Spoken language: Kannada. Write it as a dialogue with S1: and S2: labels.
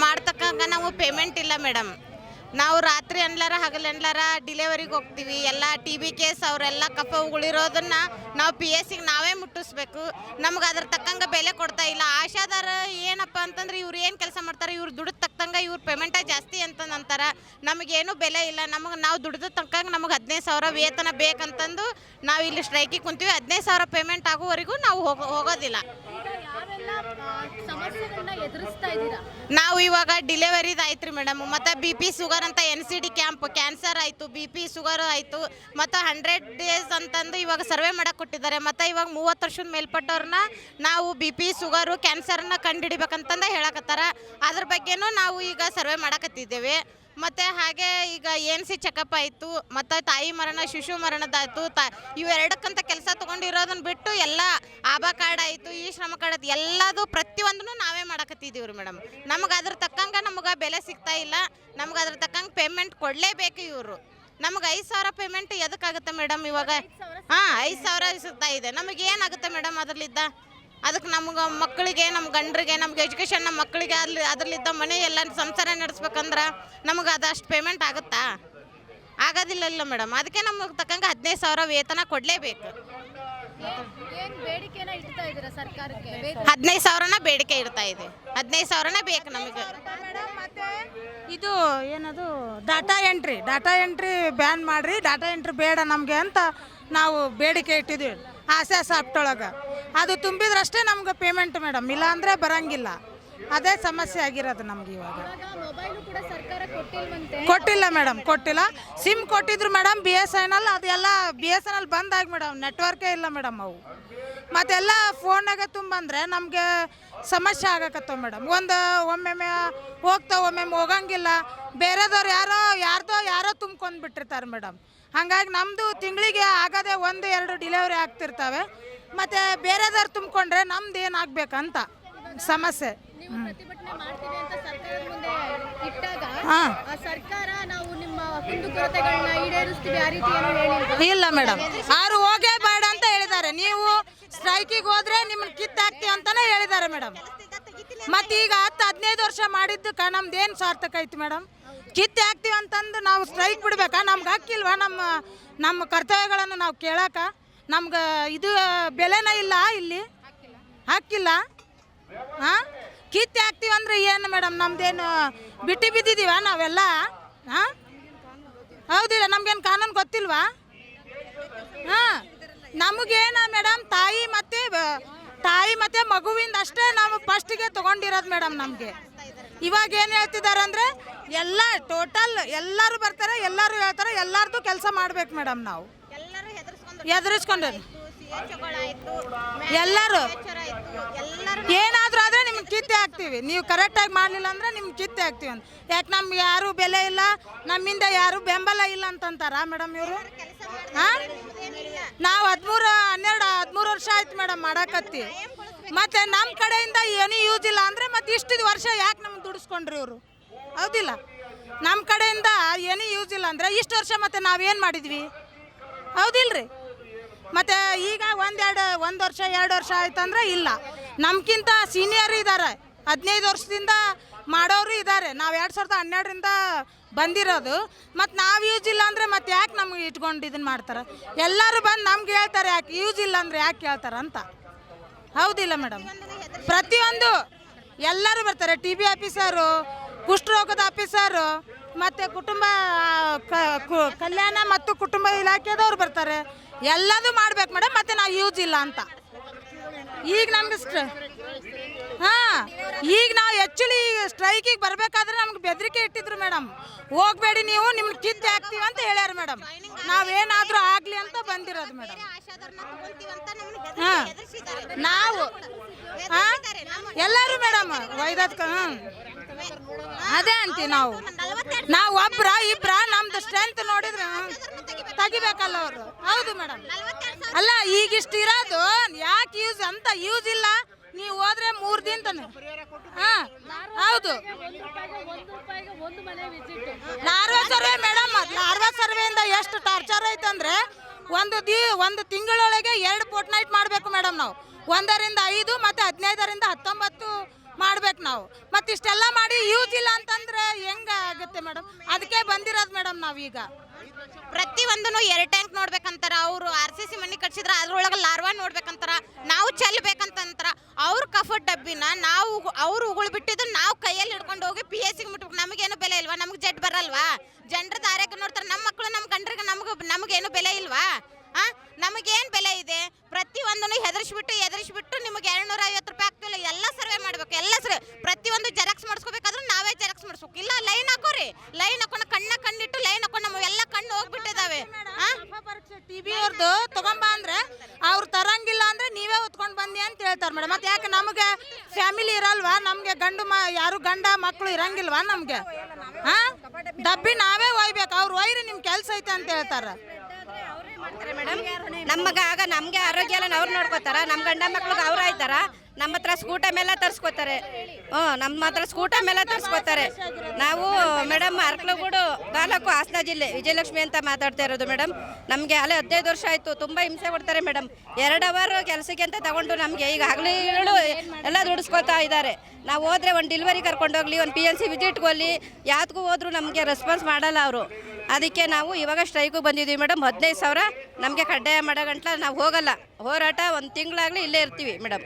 S1: ಮಾಡ್ತಕ್ಕಂಗ ನಾವು ಪೇಮೆಂಟ್ ಇಲ್ಲ ಮೇಡಮ್. ನಾವು ರಾತ್ರಿ ಅನ್ಲಾರ ಹಗಲನ್ಲಾರ ಡಿಲೆವರಿಗೆ ಹೋಗ್ತೀವಿ. ಎಲ್ಲ ಟಿ ಬಿ ಕೇಸ್ ಅವರೆಲ್ಲ ಕಫ ಉಗುಳಿರೋದನ್ನ ನಾವು PSಗೆ ನಾವೇ ಮುಟ್ಟಿಸ್ಬೇಕು. ನಮ್ಗೆ ಅದ್ರ ತಕ್ಕಂಗೆ ಬೆಲೆ ಕೊಡ್ತಾ ಇಲ್ಲ. ಆಶಾದಾರ ಏನಪ್ಪ ಅಂತಂದ್ರೆ ಇವ್ರು ಏನು ಕೆಲಸ ಮಾಡ್ತಾರೆ, ಇವ್ರು ದುಡ್ಡು ತಕ್ಕಂಗೆ ಇವ್ರ ಪೇಮೆಂಟ ಜಾಸ್ತಿ ಅಂತ ಅಂತಾರೆ. ನಮಗೇನು ಬೆಲೆ ಇಲ್ಲ. ನಾವು ದುಡ್ದು ತಕ್ಕಂಗೆ ನಮಗೆ 15,000 ವೇತನ ಬೇಕಂತಂದು ನಾವು ಇಲ್ಲಿ ಸ್ಟ್ರೈಕಿಗೆ ಕುಂತೀವಿ. 15,000 ಪೇಮೆಂಟ್ ಆಗುವವರೆಗೂ ನಾವು ಹೋಗೋದಿಲ್ಲ. ನಾವು ಇವಾಗ ಡಿಲೆವರಿದು ಆಯ್ತು ರೀ ಮೇಡಮ್. ಮತ್ತು BP ಶುಗರ್ ಅಂತ NCD ಕ್ಯಾಂಪ್, ಕ್ಯಾನ್ಸರ್ ಆಯಿತು, BP ಶುಗರ್ ಆಯಿತು, ಮತ್ತು 100 ಡೇಸ್ ಅಂತಂದು ಇವಾಗ ಸರ್ವೆ ಮಾಡಕ್ಕೆ ಕೊಟ್ಟಿದ್ದಾರೆ. ಮತ್ತು ಇವಾಗ 30 ವರ್ಷದ ಮೇಲ್ಪಟ್ಟವ್ರನ್ನ ನಾವು BP ಶುಗರು ಕ್ಯಾನ್ಸರ್ನ ಕಂಡುಹಿಡಿಬೇಕಂತಂದು ಹೇಳಕತ್ತಾರ. ಅದ್ರ ಬಗ್ಗೆನೂ ನಾವು ಈಗ ಸರ್ವೆ ಮಾಡಕತ್ತಿದ್ದೇವೆ. ಮತ್ತು ಹಾಗೆ ಈಗ NC ಚೆಕಪ್ ಆಯಿತು, ಮತ್ತು ತಾಯಿ ಮರಣ, ಶಿಶು ಮರಣದಾಯಿತು. ಇವೆರಡಕ್ಕಂತ ಕೆಲಸ ತೊಗೊಂಡಿರೋದನ್ನ ಬಿಟ್ಟು ಎಲ್ಲ ಆಭಾ ಕಾರ್ಡ್ ಆಯಿತು, ಈ ಶ್ರಮ ಕಾರ್ಡ್ ಆಯ್ತು, ಎಲ್ಲದು ಪ್ರತಿಯೊಂದನ್ನು ನಾವೇ ಮಾಡಕತ್ತಿದ್ದೀವಿ ರೀ ಮೇಡಮ್. ನಮ್ಗೆ ಅದ್ರ ತಕ್ಕಂಗೆ ನಮ್ಗೆ ಬೆಲೆ ಸಿಗ್ತಾ ಇಲ್ಲ. ನಮ್ಗೆ ಅದ್ರ ತಕ್ಕಂಗೆ ಪೇಮೆಂಟ್ ಕೊಡಲೇಬೇಕು ಇವರು. ನಮ್ಗೆ 5,000 ಪೇಮೆಂಟ್ ಎದಕ್ಕಾಗುತ್ತೆ ಮೇಡಮ್ ಇವಾಗ? 5,000 ಸಿಗ್ತಾ ಇದೆ. ನಮಗೆ ಏನಾಗುತ್ತೆ ಮೇಡಮ್ ಅದರಲ್ಲಿದ್ದ? ಅದಕ್ಕೆ ನಮ್ಗೆ ಮಕ್ಕಳಿಗೆ, ನಮ್ಮ ಗಂಡರಿಗೆ, ನಮ್ಗೆ ಎಜುಕೇಷನ್, ನಮ್ಮ ಮಕ್ಕಳಿಗೆ ಅದರಲ್ಲಿದ್ದ ಮನೆ ಎಲ್ಲ ಸಂಸಾರ ನಡೆಸ್ಬೇಕಂದ್ರೆ ನಮಗೆ ಅದಷ್ಟು ಪೇಮೆಂಟ್ ಆಗುತ್ತಾ? ಆಗೋದಿಲ್ಲ ಮೇಡಮ್. ಅದಕ್ಕೆ ನಮಗೆ ತಕ್ಕಂಗೆ 15,000 ವೇತನ ಕೊಡಲೇಬೇಕು. 15,000ನ ಬೇಡಿಕೆ ಇಡ್ತಾ ಇದೆ. 15,000ನೇ ಬೇಕು ನಮಗೆ.
S2: ಇದು ಏನದು ಡಾಟಾ ಎಂಟ್ರಿ ಬ್ಯಾನ್ ಮಾಡಿರಿ, ಡಾಟಾ ಎಂಟ್ರಿ ಬೇಡ ನಮಗೆ ಅಂತ ನಾವು ಬೇಡಿಕೆ ಇಟ್ಟಿದ್ದೀವಿ ಆಸೆ ಸಾಫ್ಟ್ ಒಳಗೆ. ಅದು ತುಂಬಿದ್ರಷ್ಟೇ ನಮ್ಗೆ ಪೇಮೆಂಟ್ ಮೇಡಮ್, ಇಲ್ಲಾಂದರೆ ಬರೋಂಗಿಲ್ಲ. ಅದೇ ಸಮಸ್ಯೆ ಆಗಿರೋದು ನಮ್ಗೆ ಇವಾಗ. ಕೊಟ್ಟಿಲ್ಲ ಮೇಡಮ್, ಕೊಟ್ಟಿಲ್ಲ. ಸಿಮ್ ಕೊಟ್ಟಿದ್ರು ಮೇಡಮ್, BSNL ಅದೆಲ್ಲ BSNL ಬಂದಾಗಿ ಮೇಡಮ್, ನೆಟ್ವರ್ಕೇ ಇಲ್ಲ ಮೇಡಮ್ ಅವು. ಮತ್ತೆಲ್ಲ ಫೋನಾಗೆ ತುಂಬಂದ್ರೆ ನಮಗೆ ಸಮಸ್ಯೆ ಆಗಕತ್ತವ ಮೇಡಮ್. ಒಮ್ಮೊಮ್ಮೆ ಹೋಗ್ತಾವೆ, ಒಮ್ಮೊಮ್ಮೆ ಹೋಗಂಗಿಲ್ಲ. ಬೇರೆದವ್ರು ಯಾರೋ ತುಂಬ್ಕೊಂಡು ಬಿಟ್ಟಿರ್ತಾರೆ ಮೇಡಮ್. ಹಾಗಾಗಿ ನಮ್ಮದು ತಿಂಗಳಿಗೆ ಆಗದೆ 1-2 ಡಿಲೆವರಿ ಆಗ್ತಿರ್ತವೆ. ಮತ್ತು ಬೇರೆದವ್ರು ತುಂಬಿಕೊಂಡ್ರೆ ನಮ್ದು ಏನಾಗಬೇಕಂತ ಸಮಸ್ಯೆ. ಇಲ್ಲ ಮೇಡಮ್, ಅವ್ರು ಹೋಗೇ ಬೇಡ ಅಂತ ಹೇಳಿದ್ದಾರೆ. ನೀವು ಸ್ಟ್ರೈಕಿಗೆ ಹೋದ್ರೆ ನಿಮ್ಮನ್ನ ಕಿತ್ತಾಕ್ತೀವಿ ಅಂತಾನೆ ಹೇಳಿದ್ದಾರೆ ಮೇಡಮ್. ಮತ್ತು ಈಗ 10-15 ವರ್ಷ ಮಾಡಿದ್ದಕ್ಕೆ ನಮ್ದೇನು ಸಾರ್ಥಕ ಐತಿ ಮೇಡಮ್? ಕಿತ್ತೆ ಹಾಕ್ತೀವಿ ಅಂತಂದು ನಾವು ಸ್ಟ್ರೈಕ್ ಬಿಡ್ಬೇಕಾ? ನಮ್ಗೆ ಹಾಕಿಲ್ವಾ ನಮ್ಮ ಕರ್ತವ್ಯಗಳನ್ನು ನಾವು ಕೇಳೋಕೆ? ನಮ್ಗೆ ಇದು ಬೆಲೆನೇ ಇಲ್ಲ ಇಲ್ಲಿ, ಹಾಕಿಲ್ಲ. ಹಾಂ, ಕಿತ್ತೆ ಹಾಕ್ತೀವಿ ಅಂದ್ರೆ ಏನು ಮೇಡಮ್? ನಮ್ದೇನು ಬಿಟ್ಟು ಬಿದ್ದಿದ್ದೀವ ನಾವೆಲ್ಲ? ಹಾಂ, ಹೌದಿಲ್ಲ? ನಮ್ಗೇನು ಕಾನೂನು ಗೊತ್ತಿಲ್ವಾ? ಹಾಂ, ನಮಗೇನ ಮೇಡಮ್, ತಾಯಿ ಮತ್ತು ಮಗುವಿಂದ ಅಷ್ಟೇ ನಾವು ಫಸ್ಟಿಗೆ ತೊಗೊಂಡಿರೋದು ಮೇಡಮ್. ನಮಗೆ ಇವಾಗ ಏನು ಹೇಳ್ತಿದ್ದಾರೆ ಅಂದರೆ ಎಲ್ಲ ಟೋಟಲ್ ಎಲ್ಲರೂ ಬರ್ತಾರೆ, ಎಲ್ಲರೂ ಹೇಳ್ತಾರೆ, ಎಲ್ಲರದು ಕೆಲಸ ಮಾಡ್ಬೇಕು ಮೇಡಮ್. ನಾವು ಎದುರಿಸ್ಕೊಂಡು ಎಲ್ಲರೂ ಏನಾದರೂ ಆದರೆ ನಿಮ್ಗೆ ಕಿತ್ತೆ ಹಾಕ್ತೀವಿ, ನೀವು ಕರೆಕ್ಟಾಗಿ ಮಾಡಲಿಲ್ಲ ಅಂದರೆ ನಿಮ್ಗೆ ಕಿತ್ತೆ ಹಾಕ್ತೀವಿ ಅಂತ. ಯಾಕೆ ನಮ್ಗೆ ಯಾರೂ ಬೆಲೆ ಇಲ್ಲ, ನಮ್ಮಿಂದ ಯಾರೂ ಬೆಂಬಲ ಇಲ್ಲ ಅಂತಂತಾರ ಮೇಡಮ್ ಇವರು? ಹಾಂ, ನಾವು 13 ವರ್ಷ ಆಯ್ತು ಮೇಡಮ್ ಮಾಡಕತ್ತಿ. ಮತ್ತು ನಮ್ಮ ಕಡೆಯಿಂದ ಏನೂ ಯೂಸ್ ಇಲ್ಲ ಅಂದರೆ ಮತ್ತೆ ಇಷ್ಟು ವರ್ಷ ಯಾಕೆ ನಮ್ಗೆ ದುಡಿಸ್ಕೊಂಡ್ರಿ ಇವರು? ಹೌದಿಲ್ಲ? ನಮ್ಮ ಕಡೆಯಿಂದ ಏನೂ ಯೂಸ್ ಇಲ್ಲ ಅಂದರೆ ಇಷ್ಟು ವರ್ಷ ಮತ್ತೆ ನಾವೇನು ಮಾಡಿದ್ವಿ? ಹೌದಿಲ್ರಿ? ಮತ್ತು ಈಗ 1 ವರ್ಷ 2 ವರ್ಷ ಆಯ್ತಂದ್ರೆ ಇಲ್ಲ. ನಮ್ಗಿಂತ ಸೀನಿಯರ್ ಇದ್ದಾರೆ, 15 ವರ್ಷದಿಂದ ಮಾಡೋರು ಇದ್ದಾರೆ. ನಾವು 2012ರಿಂದ ಬಂದಿರೋದು. ಮತ್ತು ನಾವು ಯೂಸ್ ಇಲ್ಲ ಅಂದರೆ ಮತ್ತೆ ಯಾಕೆ ನಮ್ಗೆ ಇಟ್ಕೊಂಡು ಇದನ್ನು ಮಾಡ್ತಾರೆ? ಎಲ್ಲರೂ ಬಂದು ನಮ್ಗೆ ಹೇಳ್ತಾರೆ ಯಾಕೆ ಯೂಸ್ ಇಲ್ಲ ಅಂದರೆ ಯಾಕೆ ಹೇಳ್ತಾರೆ ಅಂತ. ಹೌದಿಲ್ಲ ಮೇಡಮ್? ಪ್ರತಿಯೊಂದು ಎಲ್ಲರೂ ಬರ್ತಾರೆ. TB ಆಫೀಸರು, ಕುಷ್ಠರೋಗದ ಆಫೀಸರು, ಮತ್ತು ಕಲ್ಯಾಣ ಮತ್ತು ಕುಟುಂಬ ಇಲಾಖೆದವ್ರು ಬರ್ತಾರೆ. ಎಲ್ಲದೂ ಮಾಡ್ಬೇಕು ಮೇಡಮ್. ಮತ್ತು ನಾವು ಯೂಸ್ ಇಲ್ಲ ಅಂತ ಈಗ ನಮ್ಗೆ ಈಗ ನಾವು ಆ್ಯಕ್ಚುಲಿ ಸ್ಟ್ರೈಕಿಗೆ ಬರಬೇಕಾದ್ರೆ ನಮ್ಗೆ ಬೆದರಿಕೆ ಇಟ್ಟಿದ್ರು ಮೇಡಮ್. ಹೋಗಬೇಡಿ ನೀವು, ನಿಮ್ಗೆ ಕಿತ್ತೆ ಹಾಕ್ತೀವಿ ಅಂತ ಹೇಳ್ಯಾರ ಮೇಡಮ್. ನಾವೇನಾದರೂ ಆಗಲಿ ಅಂತ ಬಂದಿರೋದು ಮೇಡಮ್. ಹಾಂ, ನಾವು ಎಲ್ಲರೂ ಮೇಡಮ್ ಒಯ್ದದ್ಕ ಅದೇ ಅಂತೀವಿ ನಾವು ಒಬ್ರ ಇಬ್ರ ನಮ್ದು ಸ್ಟ್ರೆಂತ್ ನೋಡಿದ್ರೆ ತೆಗಿಬೇಕಲ್ಲ ಅವರು. ಹೌದು ಮೇಡಮ್. ಅಲ್ಲ, ಈಗಿಷ್ಟು ಇರೋದು ಯಾಕೆ ಯೂಸ್ ಅಂತ? ಯೂಸ್ ಇಲ್ಲ, ನೀವು ಹೋದ್ರೆ 3 ದಿನ ತಾನೆ. ಹಾಂ, ಹೌದು. ನಾರ್ವೆ ಸರ್ವೆ ಮೇಡಮ್, ನಾರ್ವೆ ಸರ್ವೆಯಿಂದ ಎಷ್ಟು ಟಾರ್ಚರ್ ಐತಂದ್ರೆ ಒಂದು ತಿಂಗಳೊಳಗೆ 2 ಫೋರ್ಟ್ ನೈಟ್ ಮಾಡಬೇಕು ಮೇಡಮ್ ನಾವು. 1ರಿಂದ 5 ಮತ್ತು 15ರಿಂದ 19 ಮಾಡ್ಬೇಕು ನಾವು. ಮತ್ತು ಇಷ್ಟೆಲ್ಲ ಮಾಡಿ ಯೂಸ್ ಇಲ್ಲ ಅಂತಂದ್ರೆ ಹೆಂಗೆ ಆಗುತ್ತೆ ಮೇಡಮ್? ಅದಕ್ಕೆ ಬಂದಿರೋದು ಮೇಡಮ್ ನಾವೀಗ.
S1: ಪ್ರತಿಯೊಂದನ್ನು 2 ಟ್ಯಾಂಕ್ ನೋಡ್ಬೇಕಂತಾರ. ಅವರು RCC ಮನೆ ಕಟ್ಸಿದ್ರ ಅದ್ರೊಳಗೆ ಲಾರ್ವಾ ನೋಡ್ಬೇಕಂತಾರ. ನಾವು ಚೆಲ್ಬೇಕಂತಂತಾರ. ಅವ್ರ ಕಫಟ್ ಡಬ್ಬಿನ ನಾವು ಅವ್ರು ಉಗುಳು ಬಿಟ್ಟಿದ್ದು ನಾವು ಕೈಯಲ್ಲಿ ಹಿಡ್ಕೊಂಡು ಹೋಗಿ PSಗೆ ಮುಟ್ಬೇಕು. ನಮಗೇನು ಬೆಲೆ ಇಲ್ವಾ? ನಮ್ಗೆ ಜಡ್ ಬರಲ್ವಾ? ಜನರದ ಆರೋಗ್ಯ ನೋಡ್ತಾರೆ. ನಮ್ಮ ಮಕ್ಕಳು ನಮ್ಮ ಗಂಡರಿಗೆ ನಮಗೇನು ಬೆಲೆ ಇಲ್ವಾ? ನಮಗೇನು ಬೆಲೆ ಇದೆ? ಪ್ರತಿಯೊಂದನ್ನು ಎದುರಿಸ್ಬಿಟ್ಟು ನಿಮಗೆ 250 ರೂಪಾಯಿ ಆಗ್ತಿಲ್ಲ. ಎಲ್ಲ ಸರ್ವೆ ಮಾಡ್ಬೇಕು. ಎಲ್ಲ ಪ್ರತಿಯೊಂದು ಜೆರಾಕ್ಸ್ ಮಾಡಿಸ್ಕೋಬೇಕಾದ್ರೂ ನಾವೇ ಜೆರಾಕ್ಸ್ ಮಾಡಿಸ್ಬೇಕು. ಇಲ್ಲ ಲೈನ್ ಹಾಕೋರಿ, ಲೈನ್ ಹಾಕೊಂಡು ಕಣ್ಣಿಟ್ಟು ಲೈನ್ ಹಾಕೊಂಡು ನಮ್ಮ ಎಲ್ಲ ಕಣ್ಣು ಹೋಗ್ಬಿಟ್ಟಿದ್ದಾವೆ.
S2: TB ಅವ್ರದ್ದು ತಗೊಂಬ ಅಂದ್ರೆ ಅವ್ರು ತರಂಗಿಲ್ಲ ಅಂದ್ರೆ ನೀವೇ ಹೊತ್ಕೊಂಡು ಬಂದಿ ಅಂತ ಹೇಳ್ತಾರೆ ಮೇಡಮ್. ಮತ್ತೆ ಯಾಕೆ ನಮಗೆ ಫ್ಯಾಮಿಲಿ ಇರಲ್ವಾ? ನಮಗೆ ಯಾರು ಗಂಡ ಮಕ್ಕಳು ಇರಂಗಿಲ್ವಾ ನಮಗೆ? ಡಬ್ಬಿ ನಾವೇ ಒಯ್ಬೇಕು. ಅವ್ರು ಒಯ್ರಿ ನಿಮ್ಮ ಕೆಲಸ ಐತೆ ಅಂತ ಹೇಳ್ತಾರೆ
S3: ಮೇಡಮ್. ನಮಗೆ ಆರೋಗ್ಯ ಎಲ್ಲ ಅವ್ರು ನೋಡ್ಕೋತಾರ. ನಮ್ಮ ಗಂಡ ಮಕ್ಳಿಗೆ ಅವ್ರು ಆಯ್ತಾರ. ನಮ್ಮ ಹತ್ರ ಸ್ಕೂಟ ಮೇಲೆ ತರಿಸ್ಕೋತಾರೆ. ನಮ್ಮ ಹತ್ರ ಸ್ಕೂಟ ಮೇಲೆ ತರಿಸ್ಕೋತಾರೆ. ನಾವು ಮೇಡಮ್ ಅರ್ಕಲಗೂಡು ತಾಲೂಕು ಹಾಸನ ಜಿಲ್ಲೆ ವಿಜಯಲಕ್ಷ್ಮಿ ಅಂತ ಮಾತಾಡ್ತಾ ಇರೋದು ಮೇಡಮ್. ನಮಗೆ ಅಲ್ಲೇ 15 ವರ್ಷ ಆಯಿತು. ತುಂಬ ಹಿಂಸೆ ಕೊಡ್ತಾರೆ ಮೇಡಮ್. 2 ಅವರ್ ಕೆಲಸಕ್ಕೆ ಅಂತ ತಗೊಂಡು ನಮಗೆ ಈಗ ಹಗಲಿಗಳು ಎಲ್ಲ ದುಡಿಸ್ಕೋತಾ ಇದ್ದಾರೆ. ನಾವು ಹೋದ್ರೆ ಒಂದು ಡೆಲಿವರಿ ಕರ್ಕೊಂಡೋಗ್ಲಿ, ಒಂದು PNC ವಿಸಿಟ್ಗೆ ಹೋಗಲಿ, ಯಾವ್ದಕ್ಕೂ ಹೋದ್ರೂ ನಮಗೆ ರೆಸ್ಪಾನ್ಸ್ ಮಾಡಲ್ಲ ಅವರು. ಅದಕ್ಕೆ ನಾವು ಇವಾಗ ಸ್ಟ್ರೈಕಿಗೆ ಬಂದಿದ್ದೀವಿ ಮೇಡಮ್. 15,000 ನಮಗೆ ಕಡ್ಡಾಯ ಮಾಡೋ ಗಂಟ್ಲ ನಾವು ಹೋಗಲ್ಲ. ಹೋರಾಟ 1 ತಿಂಗಳಾಗಲಿ ಇಲ್ಲೇ ಇರ್ತೀವಿ ಮೇಡಮ್.